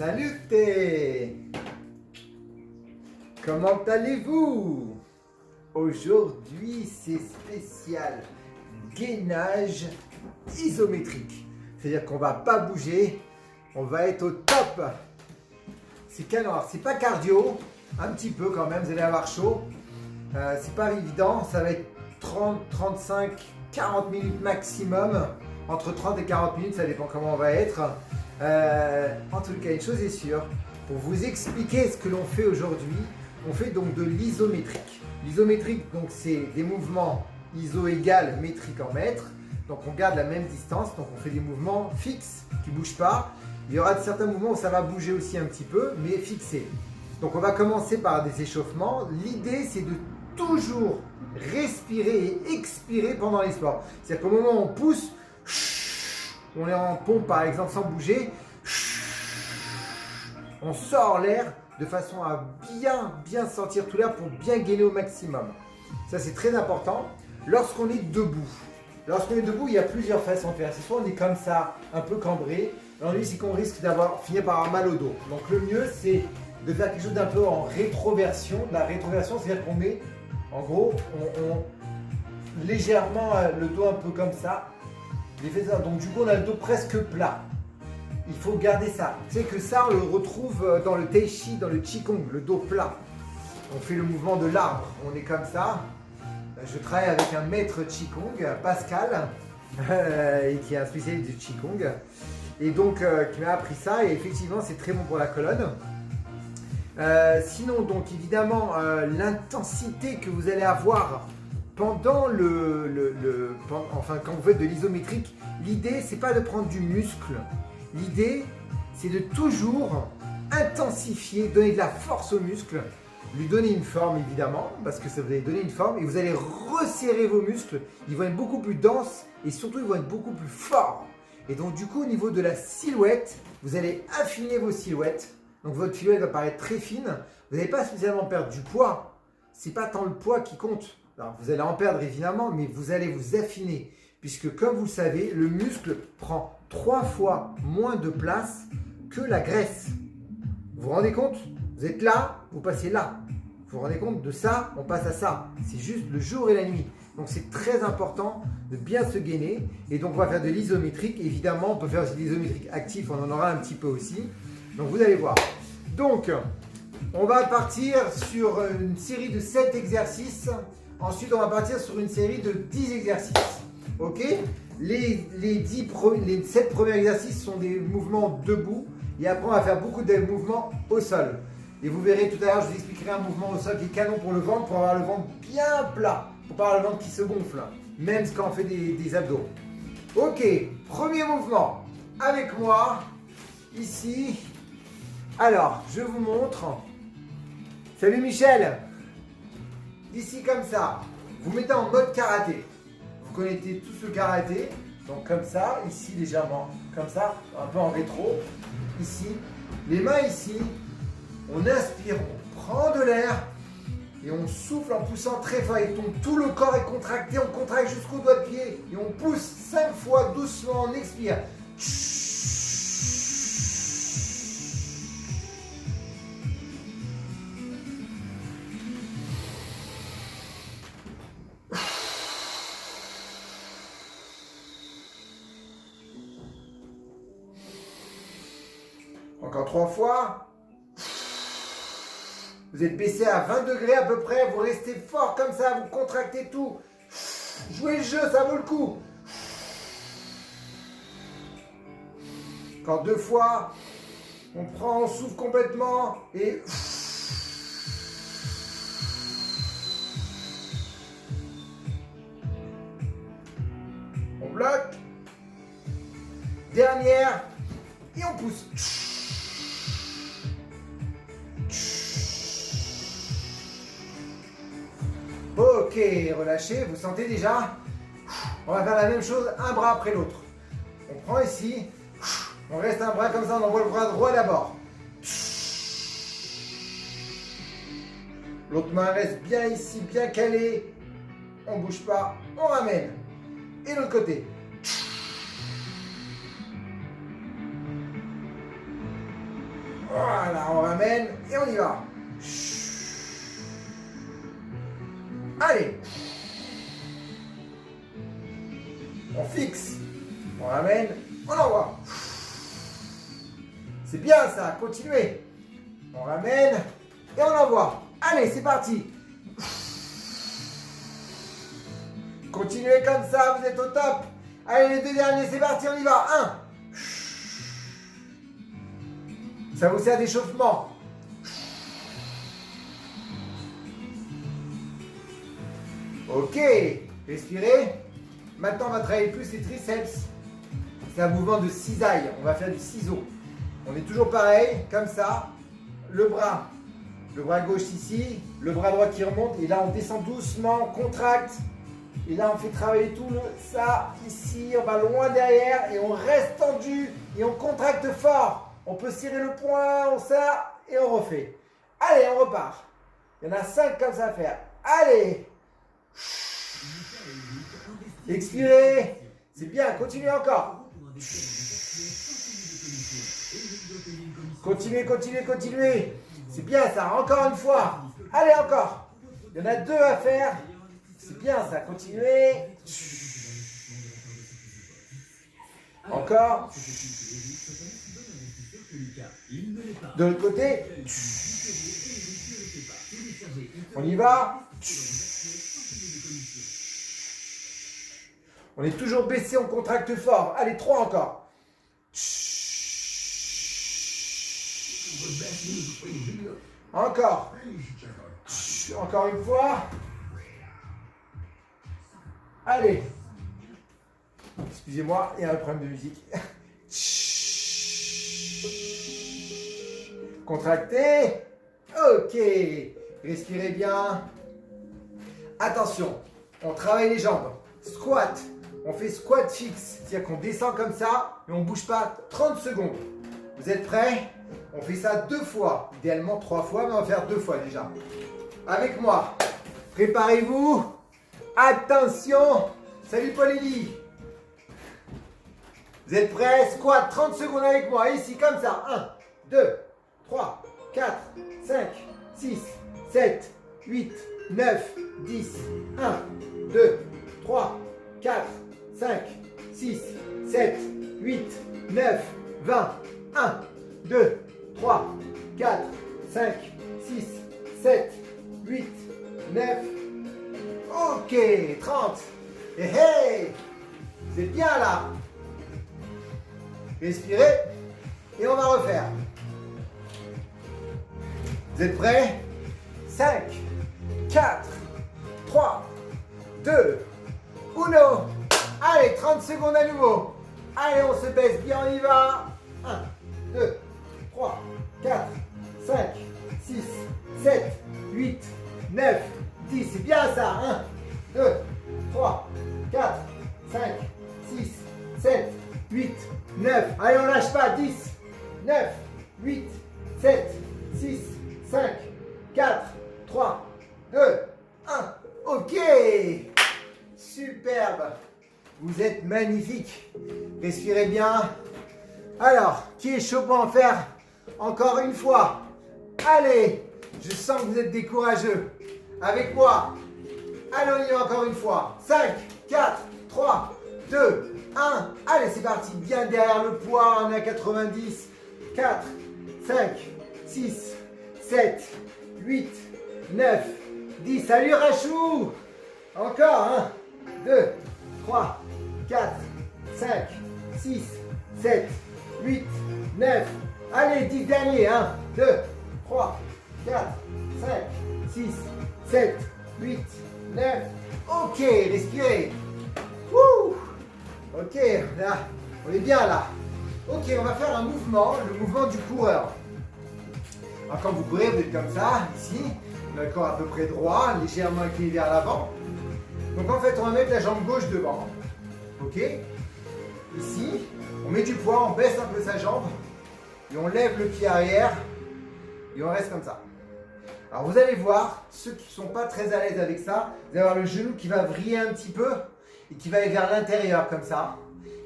Salutez! Comment allez-vous? Aujourd'hui, c'est spécial gainage isométrique. C'est-à-dire qu'on va pas bouger, on va être au top. C'est canon. C'est pas cardio, un petit peu quand même, vous allez avoir chaud. C'est pas évident, ça va être 30, 35, 40 minutes maximum. Entre 30 et 40 minutes, ça dépend comment on va être. En tout cas, une chose est sûre, pour vous expliquer ce que l'on fait aujourd'hui, on fait donc de l'isométrique. L'isométrique, donc c'est des mouvements iso égale métrique en mètres. Donc on garde la même distance, donc on fait des mouvements fixes qui ne bougent pas. Il y aura certains mouvements où ça va bouger aussi un petit peu, mais fixés. Donc on va commencer par des échauffements. L'idée, c'est de toujours respirer et expirer pendant les sports. C'est-à-dire qu'au moment où on pousse, on est en pompe par exemple sans bouger, on sort l'air de façon à bien sortir tout l'air pour bien gainer au maximum. Ça c'est très important. Lorsqu'on est debout, il y a plusieurs façons de faire. C'est soit on est comme ça, un peu cambré. L'ennui c'est qu'on risque finir par avoir mal au dos. Donc le mieux c'est de faire quelque chose d'un peu en rétroversion. La rétroversion, c'est-à-dire qu'on met, en gros, on légèrement le dos un peu comme ça. Donc du coup on a le dos presque plat. Il faut garder ça. Tu sais que ça on le retrouve dans le Tai Chi, dans le Qigong, le dos plat. On fait le mouvement de l'arbre, on est comme ça. Je travaille avec un maître Qigong, Pascal, qui est un spécialiste du Qigong. Et donc qui m'a appris ça et effectivement c'est très bon pour la colonne. Sinon donc évidemment l'intensité que vous allez avoir pendant quand vous faites de l'isométrique, l'idée c'est pas de prendre du muscle, l'idée c'est de toujours intensifier, donner de la force au muscle, lui donner une forme évidemment, parce que ça vous allez donner une forme et vous allez resserrer vos muscles, ils vont être beaucoup plus denses et surtout ils vont être beaucoup plus forts. Et donc du coup au niveau de la silhouette, vous allez affiner vos silhouettes, donc votre silhouette va paraître très fine, vous n'allez pas spécialement perdre du poids, c'est pas tant le poids qui compte. Alors, vous allez en perdre évidemment, mais vous allez vous affiner. Puisque comme vous le savez, le muscle prend 3 fois moins de place que la graisse. Vous vous rendez compte? Vous êtes là, vous passez là. Vous vous rendez compte de ça, on passe à ça. C'est juste le jour et la nuit. Donc c'est très important de bien se gainer. Et donc on va faire de l'isométrique. Évidemment, on peut faire aussi de l'isométrique actif, on en aura un petit peu aussi. Donc vous allez voir. Donc, on va partir sur une série de 7 exercices. Ensuite, on va partir sur une série de 10 exercices. Ok? Les 7 premiers exercices sont des mouvements debout. Et après, on va faire beaucoup de mouvements au sol. Et vous verrez tout à l'heure, je vous expliquerai un mouvement au sol qui est canon pour le ventre, pour avoir le ventre bien plat. Pour pas avoir le ventre qui se gonfle. Même quand on fait des abdos. Ok, premier mouvement. Avec moi, ici. Alors, je vous montre. Salut Michel! Ici comme ça, vous mettez en mode karaté. Vous connaissez tous le karaté, donc comme ça, ici légèrement, comme ça, un peu en rétro. Ici, les mains ici, on inspire, on prend de l'air et on souffle en poussant très fort. Et tout le corps est contracté, on contracte jusqu'au doigt de pied et on pousse 5 fois doucement, on expire. Encore 3 fois. Vous êtes baissé à 20 degrés à peu près. Vous restez fort comme ça. Vous contractez tout. Jouez le jeu, ça vaut le coup. Encore 2 fois. On prend, on souffle complètement. Et... on bloque. Dernière. Et on pousse. Ok, relâchez, vous sentez déjà? On va faire la même chose, un bras après l'autre. On prend ici, on reste un bras comme ça, on envoie le bras droit d'abord. L'autre main reste bien ici, bien calée. On ne bouge pas, on ramène. Et l'autre côté. Voilà, on ramène et on y va. Allez. On fixe. On ramène, on envoie. C'est bien ça, continuez. On ramène et on envoie. Allez, c'est parti. Continuez comme ça, vous êtes au top. Allez, les deux derniers, c'est parti, on y va. 1. Ça vous sert d'échauffement. Ok, respirez. Maintenant, on va travailler plus les triceps. C'est un mouvement de cisaille. On va faire du ciseau. On est toujours pareil, comme ça. Le bras gauche ici, le bras droit qui remonte. Et là, on descend doucement, on contracte. Et là, on fait travailler tout ça ici. On va loin derrière et on reste tendu et on contracte fort. On peut serrer le poing, on serre et on refait. Allez, on repart. Il y en a 5 comme ça à faire. Allez. Expirez. C'est bien, continuez encore. Continuez, continuez, continuez. C'est bien ça, encore une fois. Allez, encore. Il y en a 2 à faire. C'est bien ça, continuez. Encore. De l'autre côté. On y va. On est toujours baissé, on contracte fort. Allez, 3 encore. Encore. Encore une fois. Allez. Excusez-moi, il y a un problème de musique. Contractez. Ok. Respirez bien. Attention, on travaille les jambes. Squat. On fait squat fixe. C'est-à-dire qu'on descend comme ça et on ne bouge pas 30 secondes. Vous êtes prêts? On fait ça 2 fois. Idéalement 3 fois, mais on va faire 2 fois déjà. Avec moi. Préparez-vous. Attention. Salut Paul-Élie. Vous êtes prêts? Squat 30 secondes avec moi. Ici, comme ça. 1, 2, 3, 4, 5, 6, 7, 8, 9, 10. 1, 2, 3, 4, 5, 6, 7, 8, 9, 20. 1, 2, 3, 4, 5, 6, 7, 8, 9. Ok, 30. Et hey, c'est bien là. Respirez et on va refaire. Vous êtes prêts? 5, 4, 3, 2, 1. Allez, 30 secondes à nouveau. Allez, on se baisse bien, on y va. 1, 2, 3, 4, 5, 6, 7, 8, 9, 10. C'est bien ça. 1, 2, 3, 4, 5, 6, 7, 8, 9. Allez, on lâche pas. 10, 9, 8, 7, 6, 5, 4, 3, 2, 1. Ok. Superbe. Vous êtes magnifique. Respirez bien. Alors, qui est chaud pour en faire encore une fois? Allez, je sens que vous êtes des courageux. Avec moi. Allez, on y va encore une fois. 5, 4, 3, 2, 1. Allez, c'est parti. Bien derrière le poids, on est à 90. 4, 5, 6, 7, 8, 9, 10. Salut Rachou. Encore. 1, 2, 3, 4, 5, 6, 7, 8, 9. Allez, 10 derniers. 1, 2, 3, 4, 5, 6, 7, 8, 9. Ok, respirez. Wouh. Ok, là, on est bien là. Ok, on va faire un mouvement, le mouvement du coureur. Alors quand vous courez, vous êtes comme ça, ici. Le corps à peu près droit, légèrement incliné vers l'avant. Donc en fait, on va mettre la jambe gauche devant. Ok. Ici, on met du poids, on baisse un peu sa jambe. Et on lève le pied arrière. Et on reste comme ça. Alors vous allez voir, ceux qui ne sont pas très à l'aise avec ça, vous allez avoir le genou qui va vriller un petit peu et qui va aller vers l'intérieur comme ça.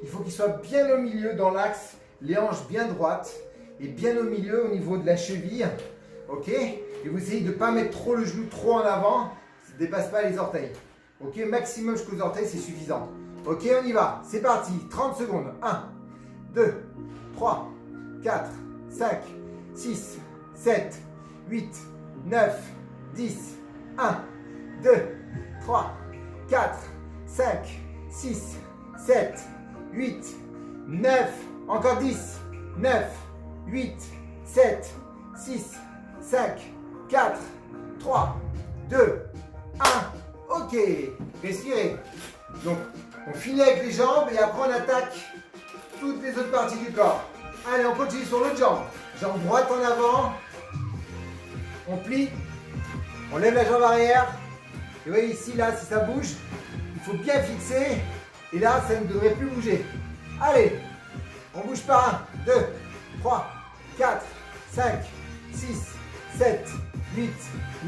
Il faut qu'il soit bien au milieu dans l'axe, les hanches bien droites est bien au milieu, au niveau de la cheville. Ok? Et vous essayez de ne pas mettre trop le genou trop en avant. Ça ne dépasse pas les orteils. Ok? Maximum jusqu'aux orteils, c'est suffisant. Ok, on y va. C'est parti. 30 secondes. 1, 2, 3, 4, 5, 6, 7, 8, 9, 10. 1, 2, 3, 4, 5, 6, 7, 8, 9. Encore 10. 9, 8, 7, 6, 5, 4, 3, 2, 1. Ok. Respirez. Donc, on finit avec les jambes et après on attaque toutes les autres parties du corps. Allez, on continue sur l'autre jambe. Jambe droite en avant. On plie. On lève la jambe arrière. Et vous voyez ici, là, si ça bouge, il faut bien fixer. Et là, ça ne devrait plus bouger. Allez, on bouge pas. 2, 3, 4, 5, 6, 7, 8,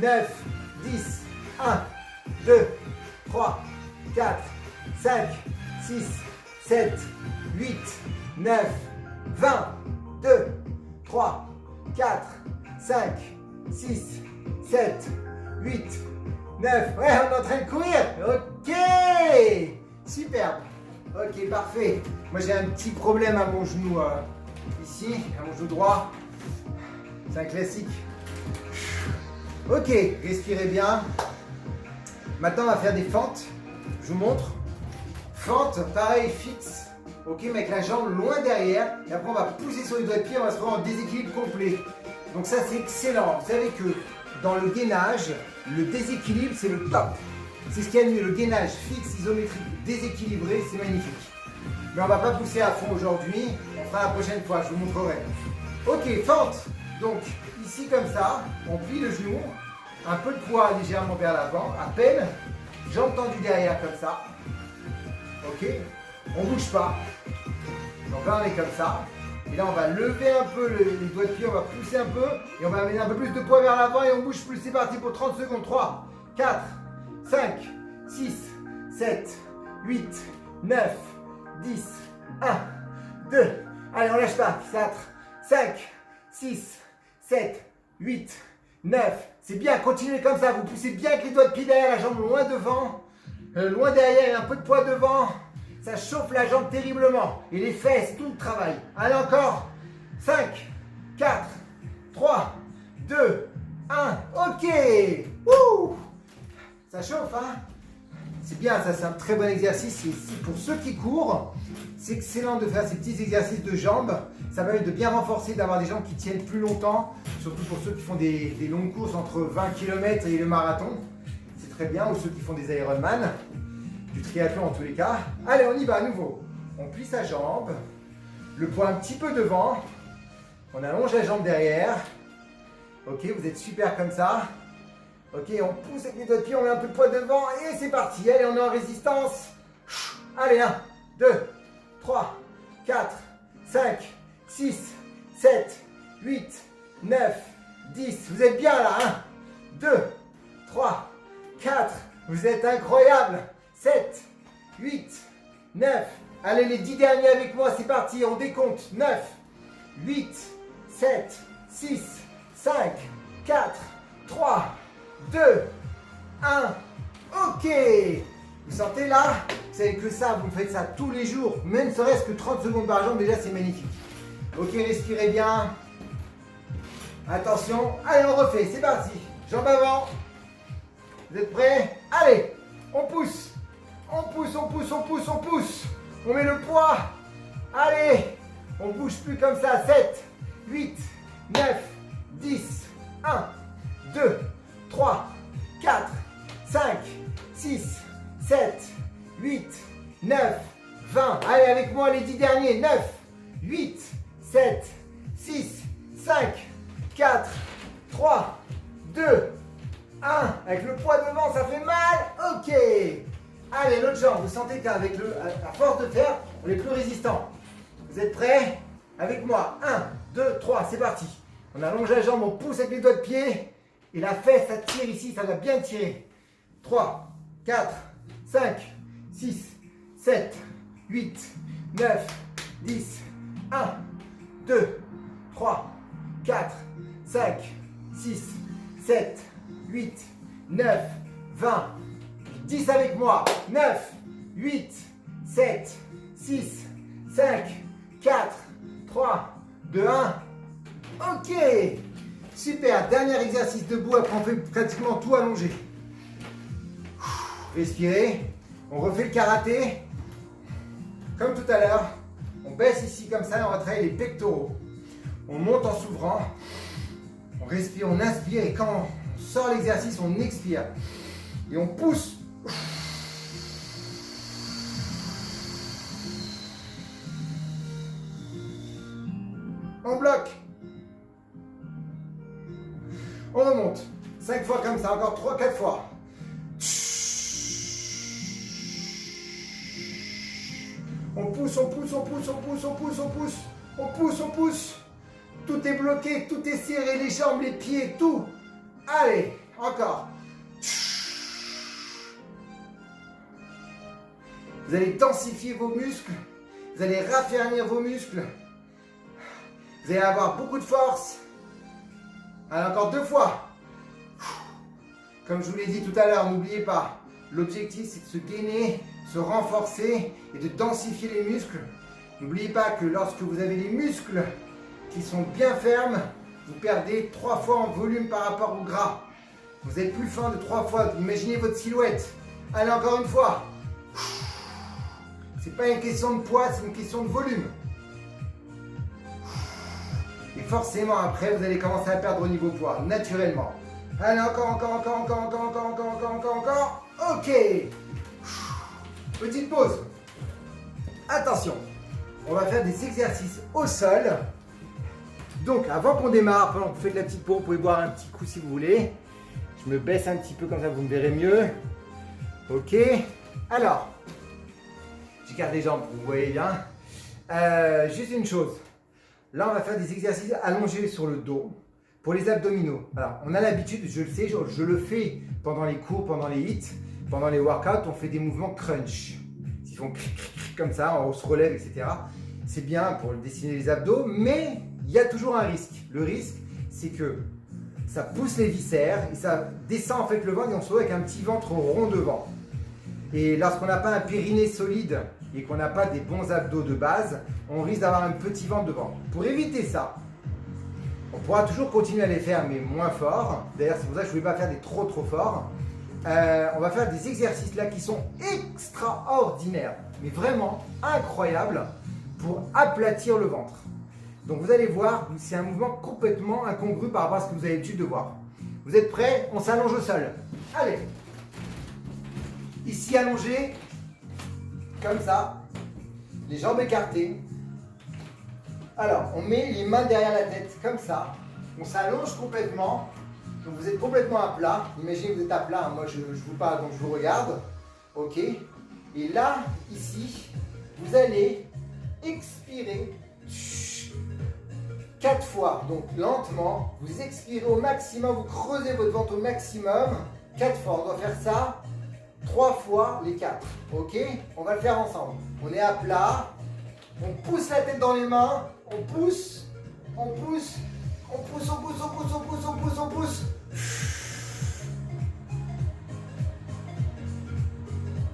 9, 10. 1, 2, 3, 4, 5, 6, 7, 8, 9, 20, 2, 3, 4, 5, 6, 7, 8, 9. Ouais, on est en train de courir. Ok. Superbe. Ok, parfait. Moi, j'ai un petit problème à mon genou ici, à mon genou droit. C'est un classique. Ok, respirez bien. Maintenant, on va faire des fentes. Je vous montre. Fente, pareil, fixe. Ok, mais avec la jambe loin derrière. Et après, on va pousser sur les doigts de pied. On va se retrouver en déséquilibre complet. Donc ça, c'est excellent. Vous savez que dans le gainage, le déséquilibre, c'est le top. C'est ce qu'il y a de mieux. Le gainage fixe, isométrique, déséquilibré, c'est magnifique. Mais on ne va pas pousser à fond aujourd'hui. On fera la prochaine fois, je vous montrerai. Ok, fente. Donc, ici comme ça, on plie le genou. Un peu de poids légèrement vers l'avant, à peine. Jambes tendues derrière comme ça. Ok, on ne bouge pas. Donc là, on est comme ça. Et là, on va lever un peu les doigts de pied, on va pousser un peu. Et on va amener un peu plus de poids vers l'avant et on bouge plus. C'est parti pour 30 secondes. 3, 4, 5, 6, 7, 8, 9, 10, 1, 2. Allez, on lâche pas. 4, 5, 6, 7, 8, 9. C'est bien, continuez comme ça. Vous poussez bien avec les doigts de pied derrière, la jambe loin devant. Loin derrière et un peu de poids devant. Ça chauffe la jambe terriblement. Et les fesses, tout le travail. Allez, encore. 5, 4, 3, 2, 1. Ok. Wouh. Ça chauffe, hein? C'est bien, ça, c'est un très bon exercice. Et pour ceux qui courent, c'est excellent de faire ces petits exercices de jambes. Ça permet de bien renforcer, d'avoir des jambes qui tiennent plus longtemps. Surtout pour ceux qui font des longues courses entre 20 km et le marathon. C'est très bien. Ou ceux qui font des Ironman. Du triathlon en tous les cas. Allez, on y va à nouveau. On plie sa jambe. Le poids un petit peu devant. On allonge la jambe derrière. Ok, vous êtes super comme ça. Ok, on pousse avec les doigts de pied, on met un peu de poids devant et c'est parti. Allez, on est en résistance. Allez, 1, 2, 3, 4, 5, 6, 7, 8, 9, 10. Vous êtes bien là, 1, 2, 3, 4. Vous êtes incroyable. 7, 8, 9. Allez, les 10 derniers avec moi, c'est parti. On décompte. 9, 8, 7, 6, 5, 4, 3, 2, 1. Ok. Vous sentez là? Vous savez que ça, vous faites ça tous les jours. Même serait-ce que 30 secondes par jambe, déjà c'est magnifique. Ok, respirez bien. Attention. Allez, on refait. C'est parti. Jambes avant. Vous êtes prêts? Allez, on pousse. On pousse, on pousse, on pousse, on pousse. On met le poids. Allez, on bouge plus comme ça. 7, 8, 9, 10, 1, 2, 3, 4, 5, 6, 7, 8, 9, 20. Allez, avec moi les 10 derniers. 9, 8, 7, 6, 5, 4, 3, 2, 1. Avec le poids devant, ça fait mal. Ok. Allez, l'autre jambe. Vous sentez qu'avec la force de faire, on est plus résistant. Vous êtes prêts? Avec moi. 1, 2, 3. C'est parti. On allonge la jambe, on pousse avec les doigts de pied. Et la fesse, ça tire ici, ça va bien tirer. 3, 4, 5, 6, 7, 8, 9, 10, 1, 2, 3, 4, 5, 6, 7, 8, 9, 20. 10 avec moi. 9, 8, 7, 6, 5, 4, 3, 2, 1. Ok. Super. Dernier exercice debout. Après, on fait pratiquement tout allongé. Respirez. On refait le karaté. Comme tout à l'heure. On baisse ici comme ça et on va travailler les pectoraux. On monte en s'ouvrant. On respire, on inspire et quand on sort l'exercice, on expire. Et on pousse. On bloque. On remonte. 5 fois comme ça, encore 3-4 fois. On pousse, on pousse, on pousse, on pousse, on pousse, on pousse. On pousse, on pousse. Tout est bloqué, tout est serré, les jambes, les pieds, tout. Allez, encore. Vous allez densifier vos muscles. Vous allez raffermir vos muscles. Vous allez avoir beaucoup de force. Allez, encore 2 fois. Comme je vous l'ai dit tout à l'heure, n'oubliez pas, l'objectif c'est de se gainer, se renforcer et de densifier les muscles. N'oubliez pas que lorsque vous avez les muscles qui sont bien fermes, vous perdez 3 fois en volume par rapport au gras. Vous êtes plus fin de 3 fois. Imaginez votre silhouette. Allez, encore une fois. C'est pas une question de poids, c'est une question de volume. Et forcément, après, vous allez commencer à perdre au niveau poids, naturellement. Allez, encore. Ok. Petite pause. Attention. On va faire des exercices au sol. Donc, avant qu'on démarre, pendant que vous faites la petite pause, vous pouvez boire un petit coup si vous voulez. Je me baisse un petit peu, comme ça vous me verrez mieux. Ok. Alors, j'écarte les jambes, vous voyez bien. Juste une chose. Là, on va faire des exercices allongés sur le dos pour les abdominaux. Alors, on a l'habitude, je le sais, je le fais pendant les cours, pendant les hits, pendant les workouts, on fait des mouvements crunch. Ils font comme ça, on se relève, etc. C'est bien pour dessiner les abdos, mais il y a toujours un risque. Le risque, c'est que ça pousse les viscères et ça descend en fait le ventre et on se retrouve avec un petit ventre rond devant. Et lorsqu'on n'a pas un périnée solide et qu'on n'a pas des bons abdos de base, on risque d'avoir un petit ventre devant. Pour éviter ça, on pourra toujours continuer à les faire mais moins fort. D'ailleurs, c'est pour ça que je ne voulais pas faire des trop forts. On va faire des exercices là qui sont extraordinaires, mais vraiment incroyables pour aplatir le ventre. Donc vous allez voir, c'est un mouvement complètement incongru par rapport à ce que vous avez l'habitude de voir. Vous êtes prêts? On s'allonge au sol. Allez. Ici allongé, comme ça, les jambes écartées. Alors, on met les mains derrière la tête, comme ça. On s'allonge complètement. Donc vous êtes complètement à plat. Imaginez que vous êtes à plat. Moi, je vous parle, donc je vous regarde. Ok. Et là, ici, vous allez expirer 4 fois. Donc lentement, vous expirez au maximum, vous creusez votre ventre au maximum. 4 fois. On doit faire ça 3 fois les 4. Ok? On va le faire ensemble. On est à plat. On pousse la tête dans les mains. On pousse. On pousse. On pousse, on pousse, on pousse, on pousse, on pousse, on pousse.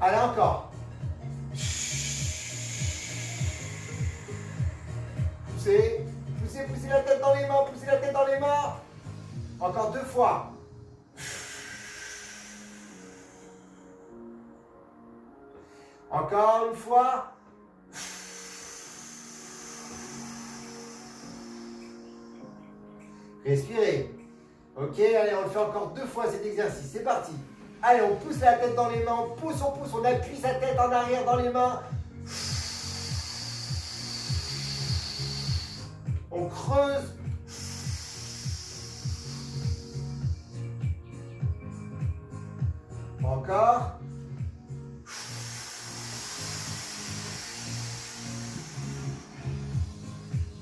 Allez, encore. Poussez. Poussez, poussez la tête dans les mains. Poussez la tête dans les mains. Encore 2 fois. Encore une fois. Respirez. Ok, allez, on le fait encore 2 fois cet exercice. C'est parti. Allez, on pousse la tête dans les mains. On pousse, on appuie sa tête en arrière dans les mains. On creuse. Encore.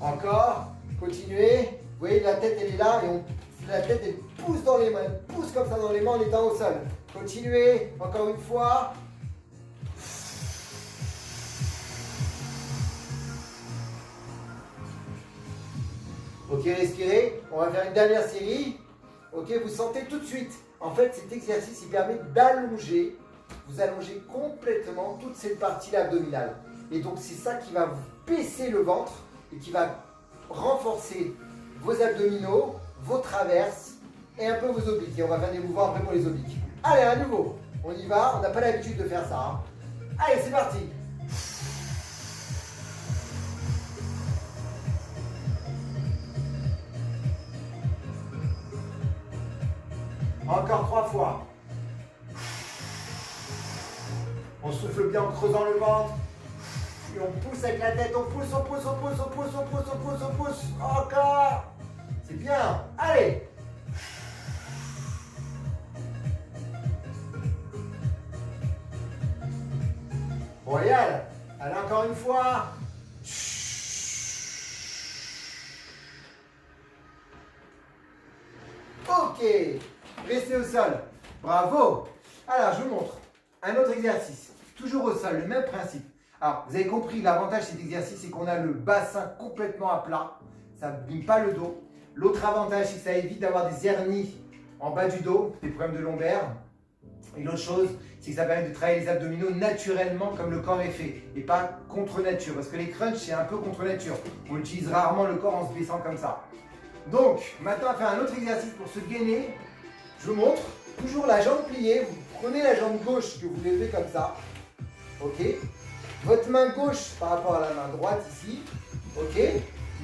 Encore. Continuez. Vous voyez, la tête, elle est là et la tête, elle pousse dans les mains. Elle pousse comme ça dans les mains en étant au sol. Continuez. Encore une fois. Ok, respirez. On va faire une dernière série. Ok, vous sentez tout de suite. En fait, cet exercice, il permet d'allonger. Vous allongez complètement toute cette partie abdominale. Et donc, c'est ça qui va vous baisser le ventre et qui va renforcer vos abdominaux, vos traverses et un peu vos obliques. Et on va faire des mouvements après pour les obliques. Allez, à nouveau. On y va. On n'a pas l'habitude de faire ça. Hein. Allez, c'est parti. Encore 3 fois. On souffle bien en creusant le ventre. Et on pousse avec la tête. On pousse, on pousse, on pousse, on pousse, on pousse, on pousse, on pousse. Encore. C'est bien. Allez. Royal. Allez, encore une fois. Ok. Restez au sol. Bravo. Alors, je vous montre un autre exercice. Toujours au sol, le même principe. Alors, vous avez compris, l'avantage de cet exercice, c'est qu'on a le bassin complètement à plat. Ça n'abîme pas le dos. L'autre avantage, c'est que ça évite d'avoir des hernies en bas du dos, des problèmes de lombaire. Et l'autre chose, c'est que ça permet de travailler les abdominaux naturellement comme le corps est fait et pas contre nature. Parce que les crunchs, c'est un peu contre nature. On utilise rarement le corps en se baissant comme ça. Donc, maintenant, on va faire un autre exercice pour se gainer. Je vous montre. Toujours la jambe pliée. Vous prenez la jambe gauche que vous levez comme ça. Ok. Votre main gauche par rapport à la main droite ici. Ok.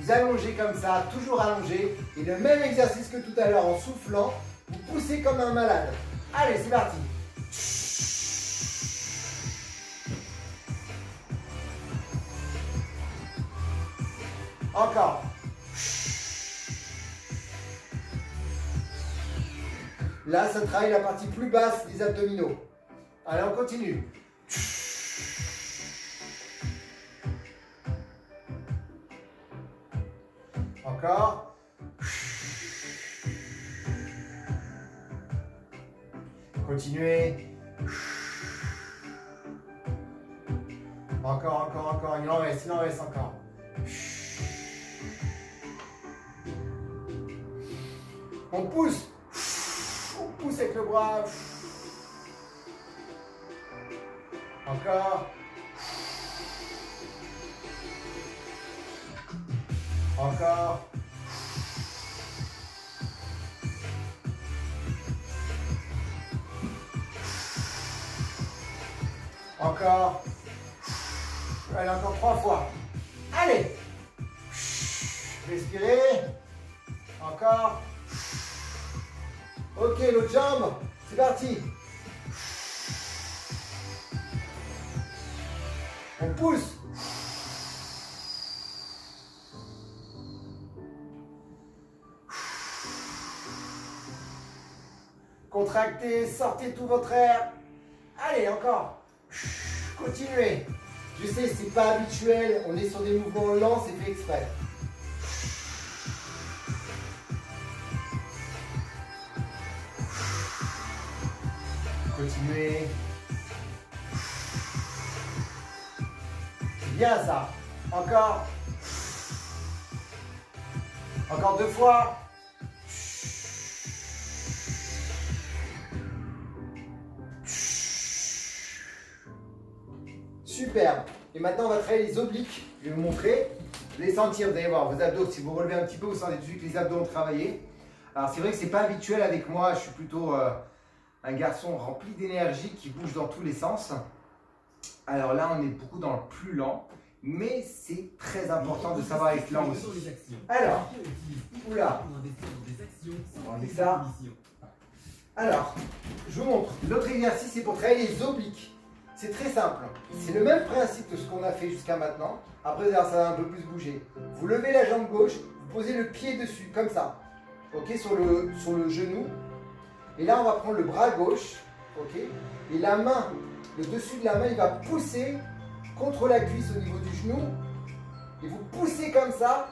Vous allongez comme ça, toujours allongé. Et le même exercice que tout à l'heure en soufflant. Vous poussez comme un malade. Allez, c'est parti. Encore. Là, ça travaille la partie plus basse des abdominaux. Allez, on continue. Encore. Continuez. Encore, encore, encore. Il en reste encore. On pousse. On pousse avec le bras. Encore. Encore. Encore. Allez, encore 3 fois. Allez. Respirez. Encore. Ok, l'autre jambe. C'est parti. On pousse. Contractez, sortez tout votre air. Allez, encore. Continuez. Je sais, c'est pas habituel. On est sur des mouvements lents, c'est fait exprès. Continuez. C'est bien ça. Encore. Encore 2 fois. Super. Et maintenant, on va travailler les obliques. Je vais vous montrer. Vous allez sentir, vous allez voir, vos abdos, si vous relevez un petit peu, vous sentez tout de suite que les abdos ont travaillé. Alors, c'est vrai que ce n'est pas habituel avec moi. Je suis plutôt un garçon rempli d'énergie qui bouge dans tous les sens. Alors là, on est beaucoup dans le plus lent. Mais c'est très important de savoir être lent aussi. Alors, oula. On va enlever ça. Alors, je vous montre. L'autre exercice, c'est pour travailler les obliques. C'est très simple. C'est le même principe que ce qu'on a fait jusqu'à maintenant. Après, ça va un peu plus bouger. Vous levez la jambe gauche, vous posez le pied dessus, comme ça. Ok, sur le genou. Et là, on va prendre le bras gauche. Ok. Et la main, le dessus de la main, il va pousser contre la cuisse au niveau du genou. Et vous poussez comme ça,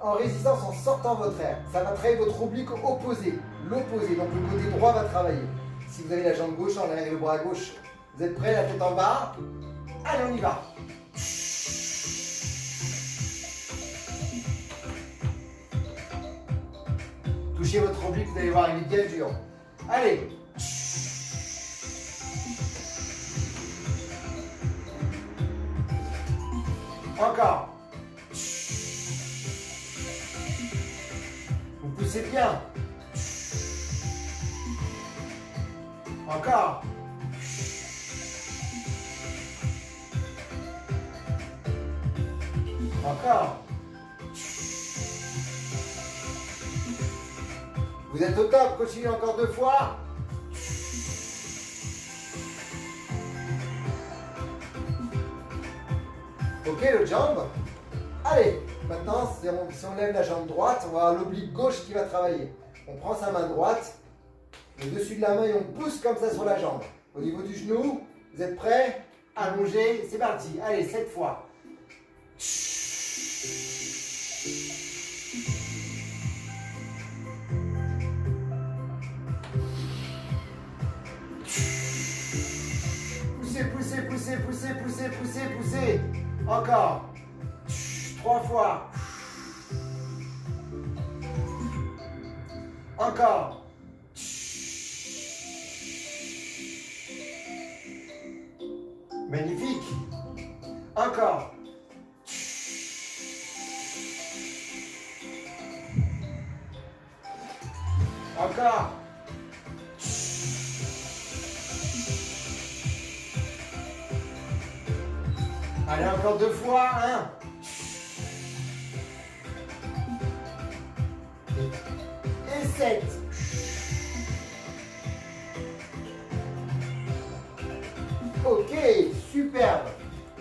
en résistance, en sortant votre air. Ça va travailler votre oblique opposé. L'opposé. Donc le côté droit va travailler. Si vous avez la jambe gauche en l'air et le bras gauche, vous êtes prêts, la tête en bas? Allez, on y va. Touchez votre oblique, vous allez voir, il est bien dur. Allez. Encore. Vous poussez bien. Encore. Encore. Vous êtes au top, continuez encore 2 fois. Ok, l'autre jambe. Allez, maintenant, si on lève la jambe droite, on va avoir l'oblique gauche qui va travailler. On prend sa main droite, le dessus de la main et on pousse comme ça sur la jambe. Au niveau du genou, vous êtes prêts? Allongez, c'est parti. Allez, 7 fois. Poussez, poussez, poussez, poussez, poussez, poussez, poussez. Encore. 3 fois. Encore. Magnifique. Encore. Encore. Allez, encore 2 fois. 1. Et 7. Ok, superbe.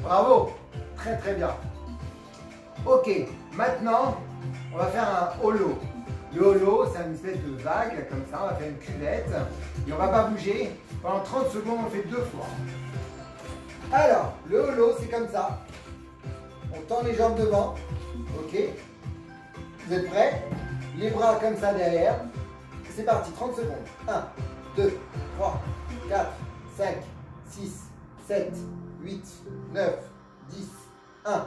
Bravo. Très très bien. Ok, maintenant, on va faire un holo. Le holo, c'est une espèce de vague, comme ça, on va faire une cuvette. Et on ne va pas bouger. Pendant 30 secondes, on fait 2 fois. Alors, le holo, c'est comme ça. On tend les jambes devant. Ok. Vous êtes prêts? Les bras comme ça derrière. C'est parti, 30 secondes. 1, 2, 3, 4, 5, 6, 7, 8, 9, 10. 1,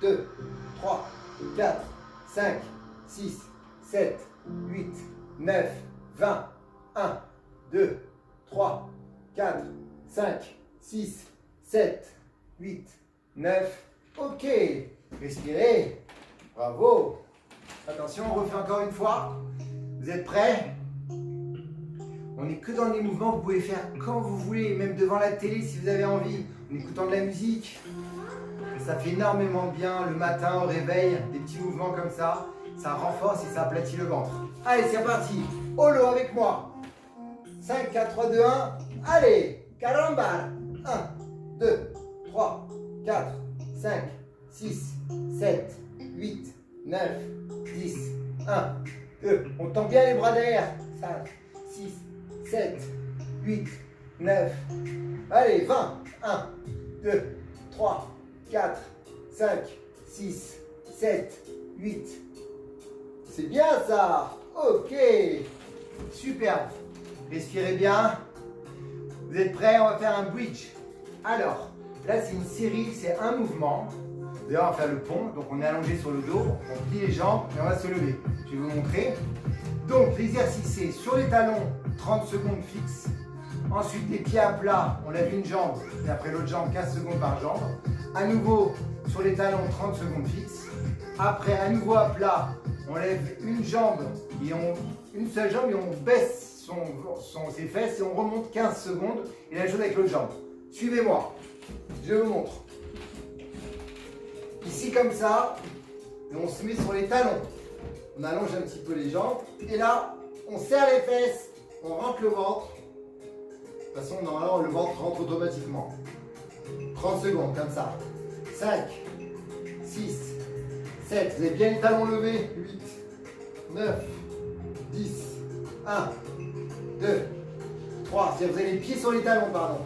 2, 3, 4, 5, 6, 7, 8, 9, 20. 1, 2, 3, 4, 5, 6, 7, 8, 9. Ok. Respirez. Bravo. Attention, on refait encore une fois. Vous êtes prêts? On n'est que dans les mouvements, vous pouvez faire quand vous voulez, même devant la télé si vous avez envie, en écoutant de la musique. Ça fait énormément de bien le matin au réveil, des petits mouvements comme ça. Ça renforce et ça aplatit le ventre. Allez, c'est reparti. Holo avec moi. 5, 4, 3, 2, 1. Allez, caramba. 1, 2, 3, 4, 5, 6, 7, 8, 9, 10, 1, 2. On tend bien les bras derrière. 5, 6, 7, 8, 9. Allez, 20. 1, 2, 3, 4, 5, 6, 7, 8. C'est bien ça. Ok. Superbe. Respirez bien. Vous êtes prêts? On va faire un bridge. Alors, là c'est une série, c'est un mouvement. D'ailleurs, on va faire le pont. Donc on est allongé sur le dos, on plie les jambes et on va se lever. Je vais vous montrer. Donc l'exercice c'est sur les talons, 30 secondes fixes. Ensuite les pieds à plat, on lève une jambe et après l'autre jambe, 15 secondes par jambe. À nouveau sur les talons, 30 secondes fixes. Après à nouveau à plat, on lève une jambe et une seule jambe et on baisse ses fesses et on remonte 15 secondes et la même chose avec l'autre jambe. Suivez-moi, je vous montre. Ici comme ça, et on se met sur les talons. On allonge un petit peu les jambes et là, on serre les fesses, on rentre le ventre. De toute façon, normalement, le ventre rentre automatiquement. 30 secondes comme ça. 5, 6, 7, vous avez bien les talons levés. 8, 9, 10, 1, 2, 3. Vous avez les pieds sur les talons, pardon.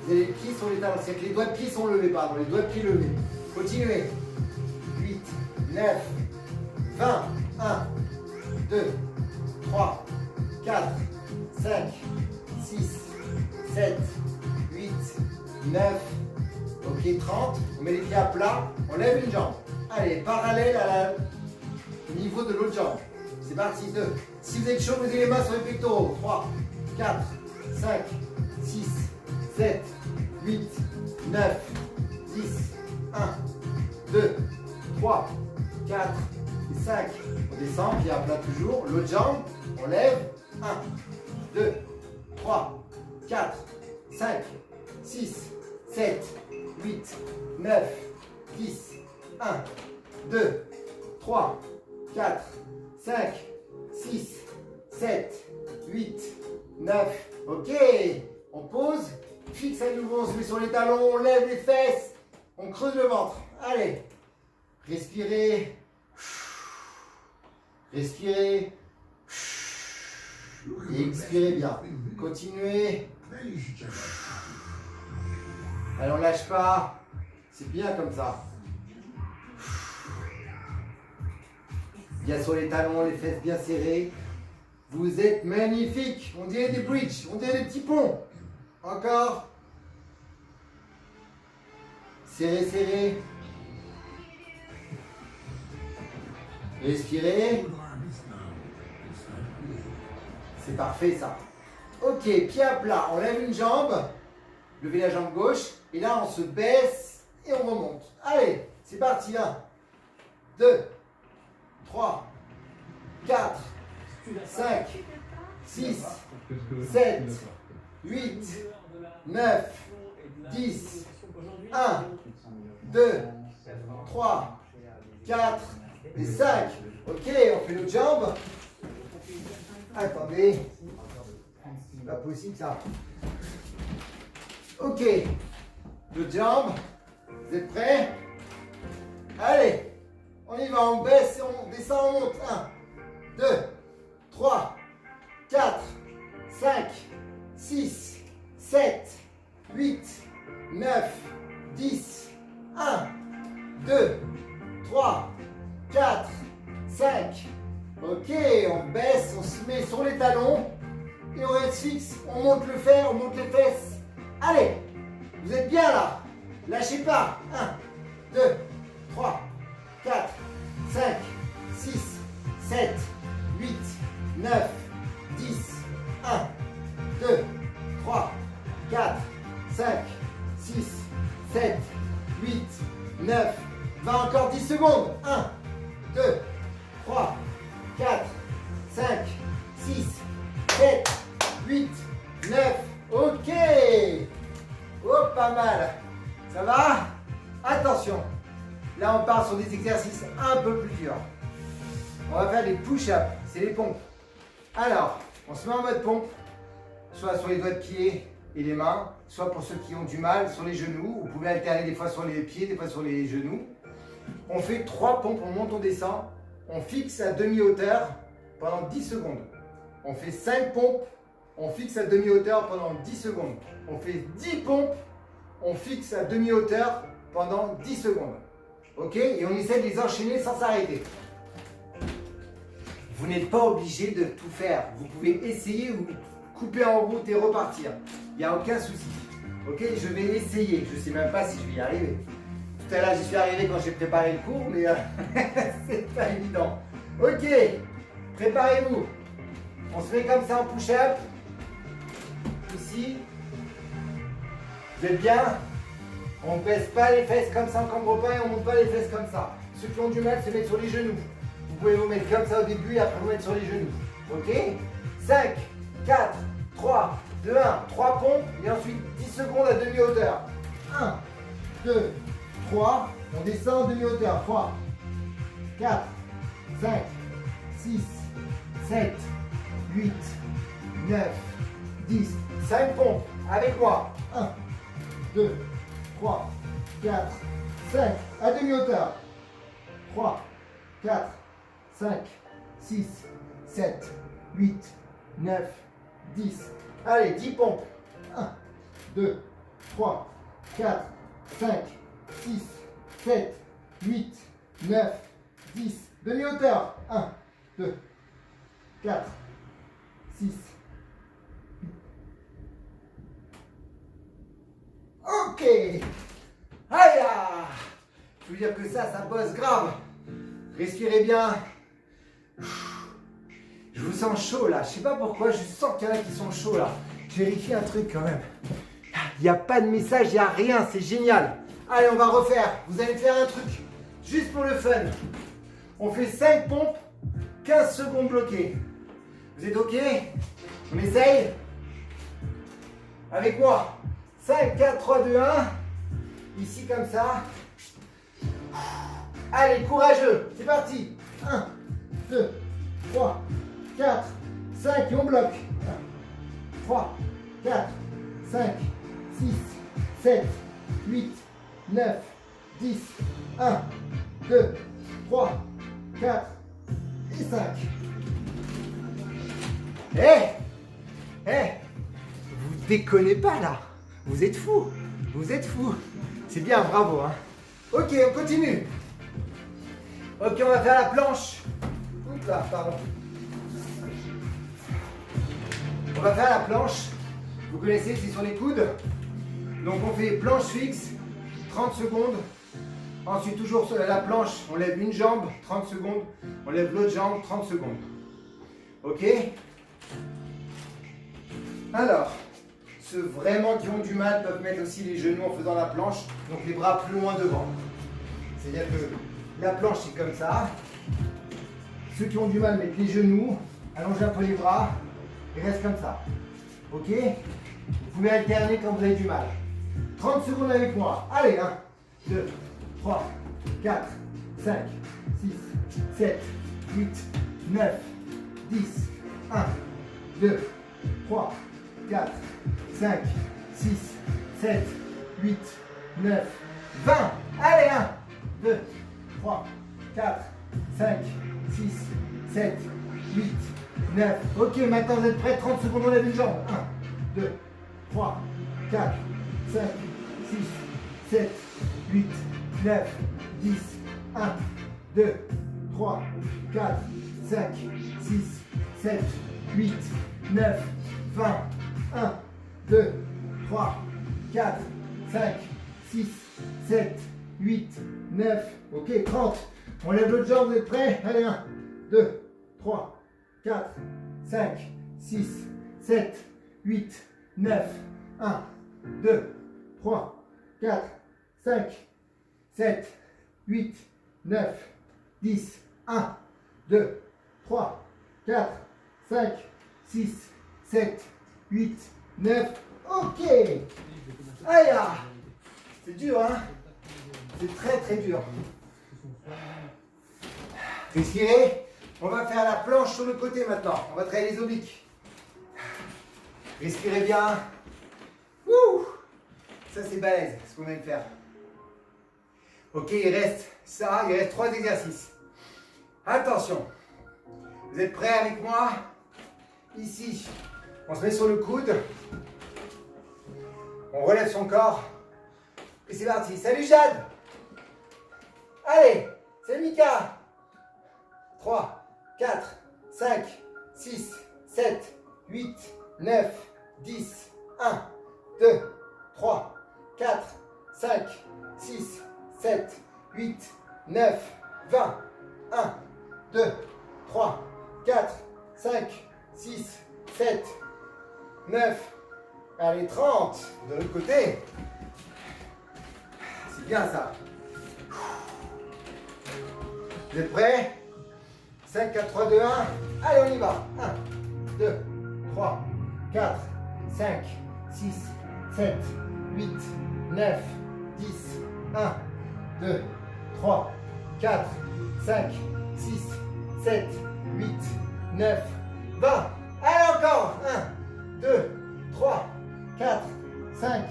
Vous avez les pieds sur les talons. C'est que les doigts de pied sont levés, pardon. Les doigts de pied levés. Continuez. 8, 9, 20. 1, 2, 3, 4, 5, 6, 7, 8, 9. Ok, 30. On met les pieds à plat. On lève une jambe. Allez, parallèle au niveau de l'autre jambe. C'est parti. 2. Si vous êtes chaud, mettez les mains sur les pectoraux. 3, 4, 5, 6, 7, 8, 9, 10, 1, 2, 3, 4, 5. On descend, pied à plat toujours. L'autre jambe, on lève. 1, 2, 3, 4, 5, 6, 7, 8, 9, 10, 1, 2, 3, 4, 5, 6, 7, 8, 9. Ok, on pose, fixe à nouveau, on se met sur les talons, on lève les fesses, on creuse le ventre. Allez, respirez, respirez, et expirez bien. Continuez. Allez, on lâche pas, c'est bien comme ça. Bien sur les talons, les fesses bien serrées. Vous êtes magnifiques. On dirait des bridges, on dirait des petits ponts. Encore. Serrez, serrez. Respirez. C'est parfait ça. Ok, pied à plat. On lève une jambe. Levez la jambe gauche. Et là, on se baisse et on remonte. Allez, c'est parti. 1, 2, 3, 4, 5, 6, 7, 8, 9, 10, 1, 2, 3, 4 et 5. Ok, on fait l'autre jambe. Attendez, c'est pas possible ça. Ok, l'autre jambe. Vous êtes prêts? Allez, on y va, on baisse et on descend, on monte. 1, 2, 3, 4, 5, 6, 7, 8, 9, 10, 1, 2, 3, 4, 5. Ok, on baisse, on se met sur les talons et on reste fixe. On monte le fer, on monte les fesses. Allez, vous êtes bien là. Lâchez pas. 1, 2, 3, 4, 5, 6, 7, 8, 9, 10, 1, 2, 3, 4, 5, 6, 7, 8, 9, 20, encore 10 secondes. 1, 2, 3, 4, 5, 6, 7, 8, 9. Ok. Oh, pas mal. Ça va? Attention. Là, on part sur des exercices un peu plus durs. On va faire des push-ups. C'est les pompes. Alors, on se met en mode pompe. Soit sur les doigts de pied et les mains. Soit pour ceux qui ont du mal, sur les genoux. Vous pouvez alterner des fois sur les pieds, des fois sur les genoux. On fait 3 pompes. On monte, on descend. On fixe à demi-hauteur pendant 10 secondes. On fait 5 pompes, on fixe à demi-hauteur pendant 10 secondes. On fait 10 pompes, on fixe à demi-hauteur pendant 10 secondes. Ok? Et on essaie de les enchaîner sans s'arrêter. Vous n'êtes pas obligé de tout faire. Vous pouvez essayer ou couper en route et repartir. Il n'y a aucun souci. Ok? Je vais essayer. Je ne sais même pas si je vais y arriver. Tout à l'heure, j'y suis arrivé quand j'ai préparé le cours, mais c'est pas évident. Ok, préparez-vous. On se met comme ça en push-up. Ici. Vous êtes bien? On ne baisse pas les fesses comme ça en cambre pas et on ne monte pas les fesses comme ça. Ceux qui ont du mal se mettent sur les genoux. Vous pouvez vous mettre comme ça au début et après vous mettre sur les genoux. Ok? 5, 4, 3, 2, 1. 3 pompes et ensuite 10 secondes à demi-hauteur. 1, 2, 3, on descend en demi-hauteur. 3, 4, 5, 6, 7, 8, 9, 10. 5 pompes avec moi. 1, 2, 3, 4, 5. À demi-hauteur. 3, 4, 5, 6, 7, 8, 9, 10. Allez, 10 pompes. 1, 2, 3, 4, 5, 6, 7, 8, 9, 10. Demi-hauteur. 1, 2, 4, 6. Ok. Aïe. Je veux dire que ça bosse grave. Respirez bien. sens chaud là. Je sais pas pourquoi, je sens qu'il y en a qui sont chauds là. Je vérifie un truc quand même. Il n'y a pas de message, il n'y a rien, c'est génial. Allez, on va refaire. Vous allez faire un truc, juste pour le fun. On fait 5 pompes, 15 secondes bloquées. Vous êtes OK? On essaye? Avec moi. 5, 4, 3, 2, 1. Ici comme ça. Allez, courageux. C'est parti. 1, 2, 3, 4, 5 et on bloque. 3, 4, 5, 6, 7, 8, 9, 10, 1, 2, 3, 4 et 5. Vous déconnez pas là. Vous êtes fous. Vous êtes fous. C'est bien, bravo. Hein. Ok, on continue. Ok, on va faire la planche. Oups là, pardon. On va faire la planche. Vous connaissez, c'est sur les coudes. Donc on fait planche fixe, 30 secondes. Ensuite, toujours sur la planche, on lève une jambe, 30 secondes. On lève l'autre jambe, 30 secondes. Ok? Alors, ceux vraiment qui ont du mal peuvent mettre aussi les genoux en faisant la planche. Donc les bras plus loin devant. C'est-à-dire que la planche c'est comme ça. Ceux qui ont du mal mettent les genoux, allongez un peu les bras et reste comme ça. Ok? Vous pouvez alterner quand vous avez du mal. 30 secondes avec moi. Allez, 1, 2, 3, 4, 5, 6, 7, 8, 9, 10, 1, 2, 3, 4, 5, 6, 7, 8, 9, 20. Allez, 1, 2, 3, 4, 5, 6, 7, 8, 9. Ok, maintenant vous êtes prêts? 30 secondes, on lève une jambe. 1, 2, 3, 4, 5, 6, 7, 8, 9, 10, 1, 2, 3, 4, 5, 6, 7, 8, 9, 20. 1, 2, 3, 4, 5, 6, 7, 8, 9. Ok, 30. On lève l'autre jambe, vous êtes prêts? Allez, 1, 2, 3, 4, 5, 6, 7, 8, 9. 1, 2, 3, 4, 5, 7, 8, 9, 10. 1, 2, 3, 4, 5, 6, 7, 8, 9. Ok. Aïe, c'est dur, hein? C'est très très dur. Respirez. On va faire la planche sur le côté maintenant. On va travailler les obliques. Respirez bien. Ouh. Ça c'est balèze ce qu'on vient de faire. Ok, il reste ça, il reste 3 exercices. Attention. Vous êtes prêts avec moi? Ici, on se met sur le coude. On relève son corps. Et c'est parti. Salut Jade. Allez, c'est Mika. 3, 4, 5, 6, 7, 8, 9, 10, 1, 2, 3, 4, 5, 6, 7, 8, 9, 20. 1, 2, 3, 4, 5, 6, 7, 9. Allez, 30. De l'autre côté. C'est bien ça. Vous êtes prêts? 5, 4, 3, 2, 1. Allez, on y va. 1, 2, 3, 4, 5, 6, 7, 8, 9, 10. 1, 2, 3, 4, 5, 6, 7, 8, 9, 20. Allez, encore. 1, 2, 3, 4, 5,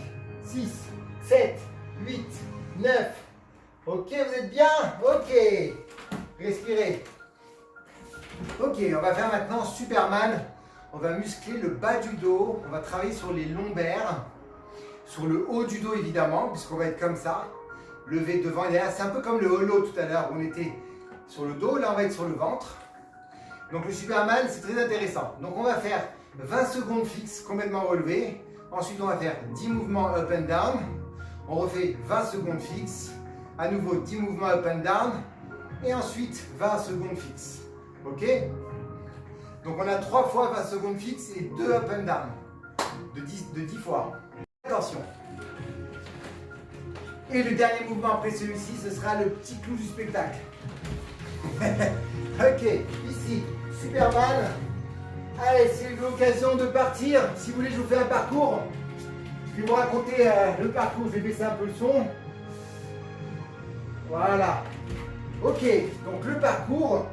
6, 7, 8, 9. Ok, vous êtes bien? Ok. Respirez. Ok, on va faire maintenant Superman. On va muscler le bas du dos. On va travailler sur les lombaires. Sur le haut du dos évidemment, puisqu'on va être comme ça. Levé devant et derrière. C'est un peu comme le holo tout à l'heure où on était sur le dos. Là, on va être sur le ventre. Donc le Superman, c'est très intéressant. Donc on va faire 20 secondes fixes, complètement relevées. Ensuite, on va faire 10 mouvements up and down. On refait 20 secondes fixes. À nouveau, 10 mouvements up and down. Et ensuite, 20 secondes fixes. Ok? Donc on a 3 fois 20 secondes fixes et 2 up and down de 10 fois. Attention. Et le dernier mouvement après celui-ci, ce sera le petit clou du spectacle. Ok, ici, super mal. Allez, c'est l'occasion de partir. Si vous voulez, je vous fais un parcours. Je vais vous raconter le parcours, je vais baisser un peu le son. Voilà. Ok, donc le parcours,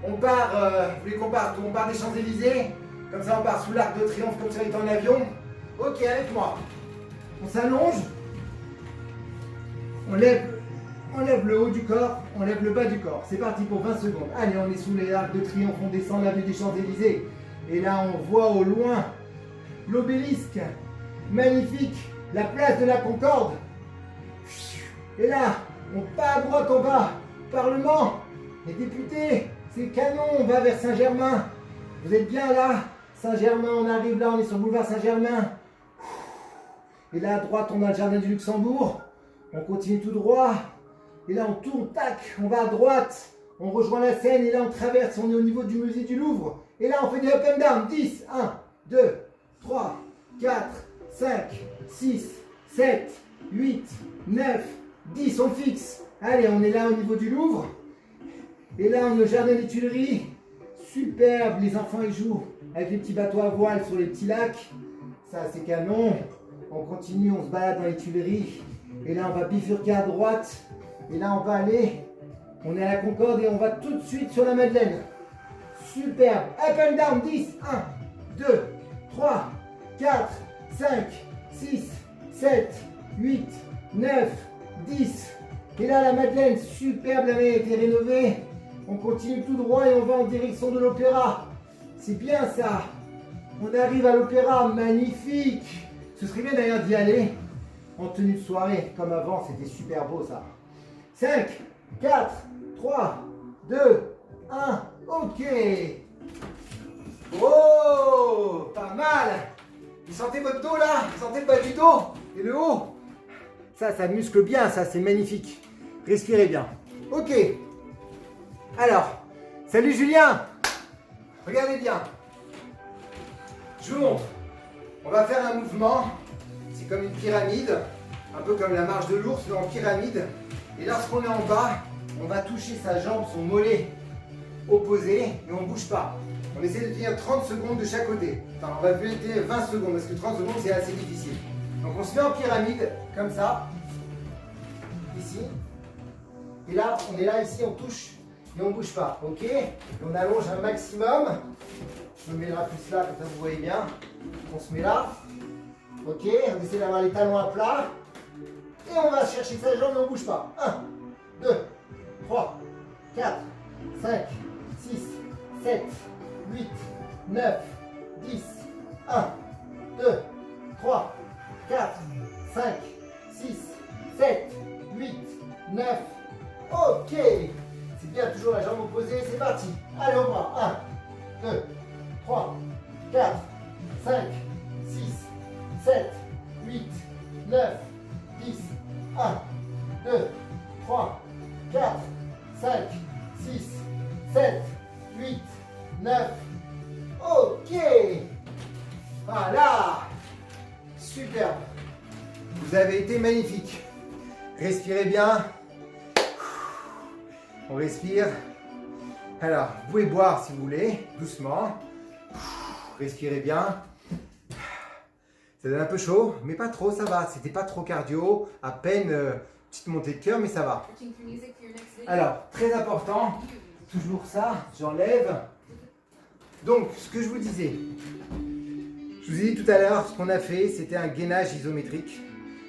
on part, vous voulez qu'on parte où? On part des Champs-Élysées. Comme ça, on part sous l'Arc de Triomphe, comme si on était en avion. Ok, avec moi. On s'allonge. On lève le haut du corps, on lève le bas du corps. C'est parti pour 20 secondes. Allez, on est sous les Arcs de Triomphe, on descend l'avenue des Champs-Élysées. Et là, on voit au loin l'obélisque. Magnifique. La place de la Concorde. Et là, on part à droite, on va. Parlement. Les députés. C'est canon, on va vers Saint-Germain. Vous êtes bien là? Saint-Germain, on arrive là, on est sur le boulevard Saint-Germain. Et là, à droite, on a le jardin du Luxembourg. On continue tout droit. Et là, on tourne, tac, on va à droite. On rejoint la Seine et là, on traverse. On est au niveau du musée du Louvre. Et là, on fait des up and down. 10, 1, 2, 3, 4, 5, 6, 7, 8, 9, 10. On fixe. Allez, on est là au niveau du Louvre. Et là, on est au jardin des Tuileries. Superbe, les enfants y jouent avec les petits bateaux à voile sur les petits lacs. Ça, c'est canon. On continue, on se balade dans les Tuileries. Et là, on va bifurquer à droite. Et là, on va aller. On est à la Concorde et on va tout de suite sur la Madeleine. Superbe. Up and down. 10. 1, 2, 3, 4, 5, 6, 7, 8, 9, 10. Et là, la Madeleine. Superbe. La Madeleine a été rénovée. On continue tout droit et on va en direction de l'Opéra. C'est bien ça. On arrive à l'Opéra. Magnifique. Ce serait bien d'ailleurs d'y aller en tenue de soirée, comme avant, c'était super beau ça. 5, 4, 3, 2, 1, ok. Oh, pas mal. Vous sentez votre dos là? Vous sentez le bas du dos et le haut? Ça muscle bien, ça, c'est magnifique. Respirez bien. Ok. Alors, salut Julien. Regardez bien. Je vous montre. On va faire un mouvement. C'est comme une pyramide, un peu comme la marche de l'ours, mais en pyramide. Et lorsqu'on est en bas, on va toucher sa jambe, son mollet opposé, et on ne bouge pas. On essaie de tenir 30 secondes de chaque côté. Enfin, on va tenir 20 secondes, parce que 30 secondes, c'est assez difficile. Donc on se met en pyramide, comme ça, ici. Et là, on est là, ici, on touche, et on ne bouge pas, ok? Et on allonge un maximum. Je me mets là, plus là, comme ça vous voyez bien. On se met là. Ok, on essaie d'avoir les talons à plat. Et on va chercher sa jambe et on ne bouge pas. 1, 2, 3, 4, 5, 6, 7, 8, 9, 10. 1, 2, 3, 4, 5, 6, 7, 8, 9. Ok. C'est bien, toujours la jambe opposée. C'est parti. Allez, au bras. 1, 2, 3, 4, 5, 6, 7, 8, 9, 10, 1, 2, 3, 4, 5, 6, 7, 8, 9. Ok. Voilà. Superbe. Vous avez été magnifique. Respirez bien. On respire. Alors, vous pouvez boire si vous voulez, doucement. Respirez bien. Ça donne un peu chaud, mais pas trop, ça va. C'était pas trop cardio, à peine petite montée de cœur, mais ça va. Alors, très important, toujours ça, j'enlève. Donc, ce que je vous disais, je vous ai dit tout à l'heure, ce qu'on a fait, c'était un gainage isométrique.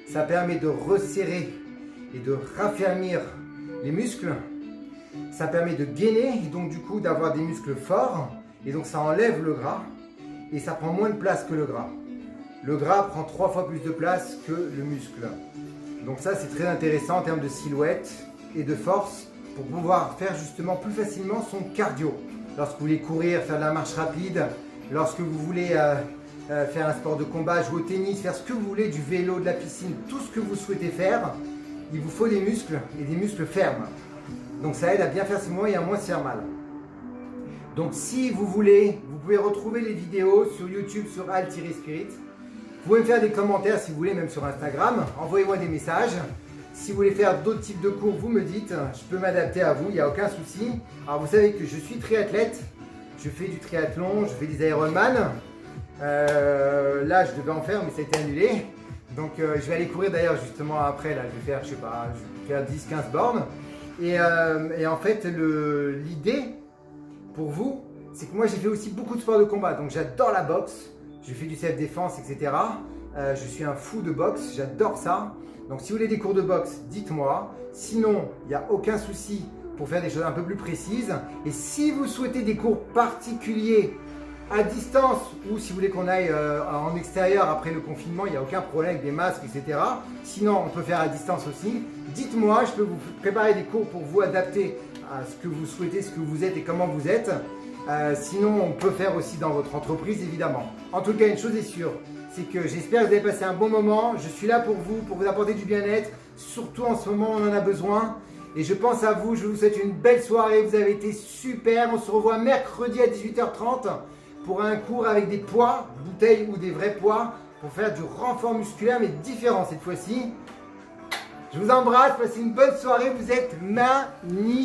Ça permet de resserrer et de raffermir les muscles. Ça permet de gainer et donc du coup d'avoir des muscles forts. Et donc ça enlève le gras et ça prend moins de place que le gras. Le gras prend 3 fois plus de place que le muscle. Donc ça c'est très intéressant en termes de silhouette et de force pour pouvoir faire justement plus facilement son cardio. Lorsque vous voulez courir, faire de la marche rapide, lorsque vous voulez faire un sport de combat, jouer au tennis, faire ce que vous voulez, du vélo, de la piscine, tout ce que vous souhaitez faire, il vous faut des muscles et des muscles fermes. Donc ça aide à bien faire ses mouvements et à moins se faire mal. Donc si vous voulez, vous pouvez retrouver les vidéos sur YouTube sur Al-Spirit. Vous pouvez me faire des commentaires si vous voulez, même sur Instagram. Envoyez-moi des messages. Si vous voulez faire d'autres types de cours, vous me dites. Je peux m'adapter à vous, il n'y a aucun souci. Alors vous savez que je suis triathlète. Je fais du triathlon, je fais des Ironman. Là, je devais en faire, mais ça a été annulé. Donc je vais aller courir d'ailleurs justement après. Là, je vais faire, je sais pas, je vais faire 10-15 bornes. Et en fait, l'idée pour vous, c'est que moi j'ai fait aussi beaucoup de sports de combat. Donc j'adore la boxe. Je fais du self-défense, etc. Je suis un fou de boxe, j'adore ça. Donc si vous voulez des cours de boxe, dites-moi. Sinon, il n'y a aucun souci pour faire des choses un peu plus précises. Et si vous souhaitez des cours particuliers à distance ou si vous voulez qu'on aille en extérieur après le confinement, il n'y a aucun problème avec des masques, etc. Sinon, on peut faire à distance aussi. Dites-moi, je peux vous préparer des cours pour vous adapter à ce que vous souhaitez, ce que vous êtes et comment vous êtes. Sinon, on peut faire aussi dans votre entreprise, évidemment. En tout cas, une chose est sûre, c'est que j'espère que vous avez passé un bon moment. Je suis là pour vous apporter du bien-être. Surtout en ce moment, on en a besoin. Et je pense à vous, je vous souhaite une belle soirée. Vous avez été super. On se revoit mercredi à 18h30 pour un cours avec des poids, bouteilles ou des vrais poids, pour faire du renfort musculaire, mais différent cette fois-ci. Je vous embrasse, passez une bonne soirée. Vous êtes magnifiques.